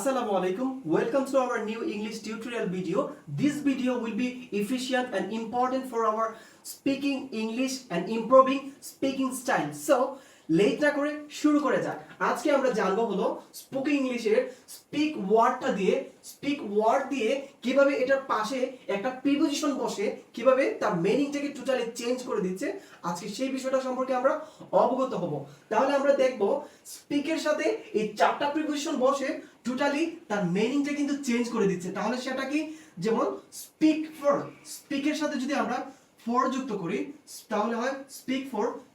Assalamualaikum. Welcome to our new English tutorial video. This video will be efficient and important for our speaking English and improving speaking style. So, late না করে শুরু করে যাক। আজকে আমরা জানবো হলো স্পোকেন ইংলিশের স্পিক ওয়ার্ড দিয়ে কিভাবে এটার পাশে একটা প্রিপোজিশন বসে কিভাবে তার মিনিংটাকে টোটালি চেঞ্জ করে দিচ্ছে। আজকে সেই বিষয়টা সম্পর্কে আমরা অবগত হব। তাহলে আমরা দেখব স্পিকের সাথে এই চারটা প্রিপোজিশন বসে টোটালি তার মিনিংটা কিন্তু চেঞ্জ করে দিচ্ছে। তাহলে সেটা কি, যেমন স্পিকের সাথে যদি আমরা ফর যুক্ত করি তাহলে হয়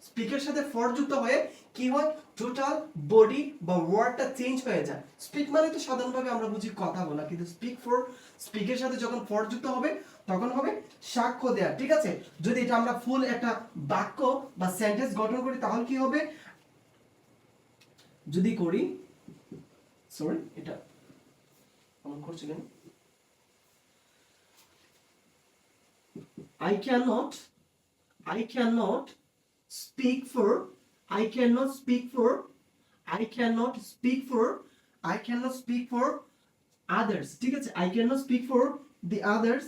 স্পিকের সাথে ফর যুক্ত হয়ে কি হয়, টোটাল বডি বা ওয়ার্ডটা চেঞ্জ হয়ে যায়। স্পিক মানে তো সাধারণভাবে আমরা বুঝি কথা বলা, কিন্তু স্পিকের সাথে যখন ফর যুক্ত হবে তখন হবে সাক্ষ্য দেয়া। ঠিক আছে, যদি এটা আমরা ফুল একটা বাক্য বা সেন্টেন্স গঠন করি তাহলে কি হবে, যদি করি এটা অন করছিলেন, I cannot speak for others. ঠিক আছে, I cannot speak for the others.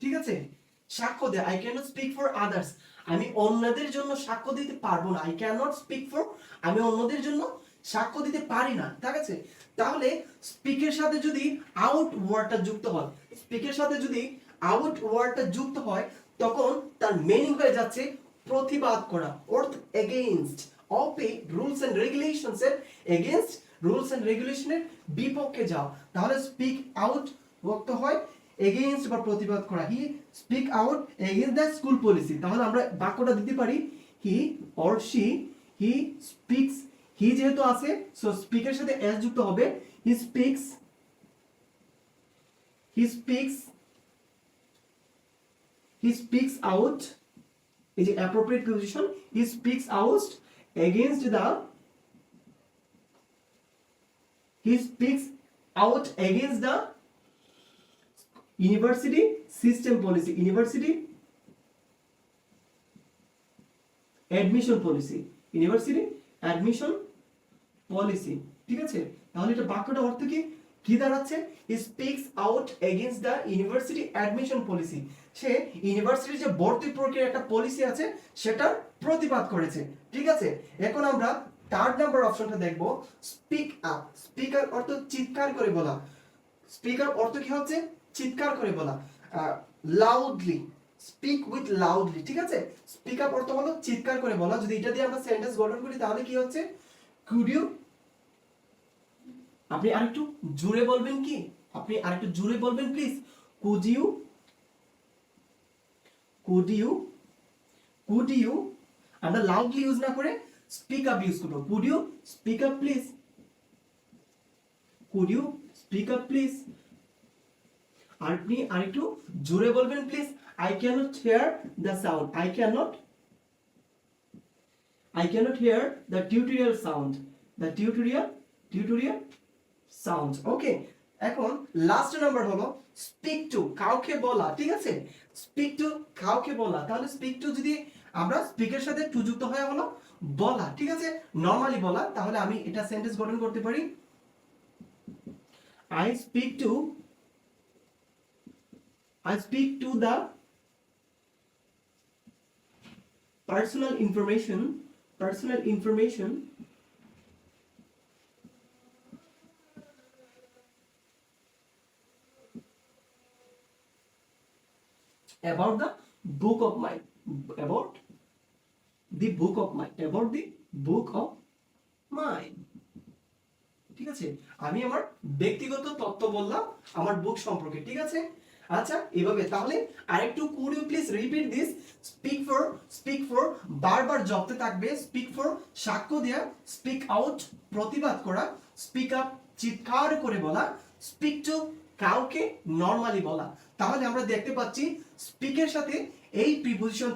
ঠিক আছে, সাক্ষ্য দেয়, I cannot speak for others. আমি অন্যদের জন্য সাক্ষ্য দিতে পারবো না। I cannot speak for, আমি অন্যদের জন্য সাক্ষ্য দিতে পারি না। ঠিক আছে, তাহলে স্পিকের সাথে যদি আউট ওয়ার্ডটা যুক্ত হয় তখন তার মিনিং হয়ে যাচ্ছে প্রতিবাদ করা, অর্থ এগেইনস্ট অপে রুলস এন্ড রেগুলেশনস এর এগেইনস্ট, রুলস এন্ড রেগুলেশনের বিপক্ষে যাও। তাহলে স্পিক আউট অর্থ হয় এগেইনস্ট বা প্রতিবাদ করা। He speak out against the school policy. তাহলে আমরা বাক্যটা দিতে পারি he or she, he speaks, he যেহেতু আছে সো স্পিকের সাথে এস যুক্ত হবে, he speaks out, is the appropriate position, he speaks out against the university system policy, university admission policy। ঠিক আছে, তাহলে এটা বাক্যটা অর্থ কি দাঁড়াচ্ছে, he speaks out against the university admission policy। সে ইউনিভার্সিটির যে ভর্তি প্রক্রিয়ার একটা পলিসি আছে সেটার প্রতিবাদ করেছে। ঠিক আছে, এখন আমরা থার্ড নাম্বার অপশনটা দেখব, স্পিক আপ। স্পিকার অর্থ চিৎকার করে বলা, স্পিকার অর্থ কি হচ্ছে, চিৎকার করে বলা, লাউডলি, স্পিক উইথ লাউডলি। ঠিক আছে, স্পিক আপ অর্থ হলো চিৎকার করে বলা। যদি এটা দিয়ে আমরা সেন্টেন্স গঠন করি তাহলে কি হচ্ছে, কুড ইউ, আপনি আরেকটু জোরে বলবেন প্লিজ, কুড ইউ আমরা লাউডলি ইউজ না করে স্পিক আপ ইউজ করব। Could you speak up please, আপনি আরেকটু জোরে বলবেন please. I cannot hear the sound, I cannot hear the tutorial sound, okay। এখন লাস্ট নাম্বার হলো স্পিক টু, কাউকে বলা। ঠিক আছে, স্পিক টু কাউকে বলা। তাহলে স্পিক টু যদি আমরা স্পিকের সাথে টু যুক্ত হয় হলো বলা। ঠিক আছে, নরমালি বলা। তাহলে আমি এটা সেন্টেন্স গঠন করতে পারি, I speak to the personal information about the book of mine, about the book of mine। ঠিক আছে, আমি আমার ব্যক্তিগত তথ্য বললাম আমার বুক সম্পর্কে। ঠিক আছে, আচ্ছা এভাবে। তাহলে আরেকটু could you please repeat this, speak for বারবার জপতে থাকবে, স্পিক ফর সাক্ষ্য দেয়া, স্পিক আউট প্রতিবাদ করা, স্পিক আপ চিৎকার করে বলা, স্পিক টু কাউকে নরমালি বলা। তাহলে আমরা দেখতে পাচ্ছি স্পিকের সাথে এই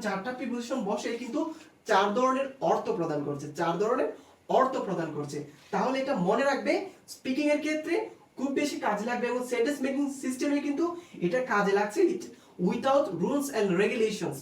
চারটা প্রিপোজিশন বসে কিন্তু চার ধরনের অর্থ প্রদান করছে। তাহলে এটা মনে রাখবে, স্পিকিং এর ক্ষেত্রে খুব বেশি কাজে লাগবে এবং সেন্টেন্স মেকিং সিস্টেমে কিন্তু এটা কাজে লাগছে উইথাউট রুলস এন্ড রেগুলেশনস।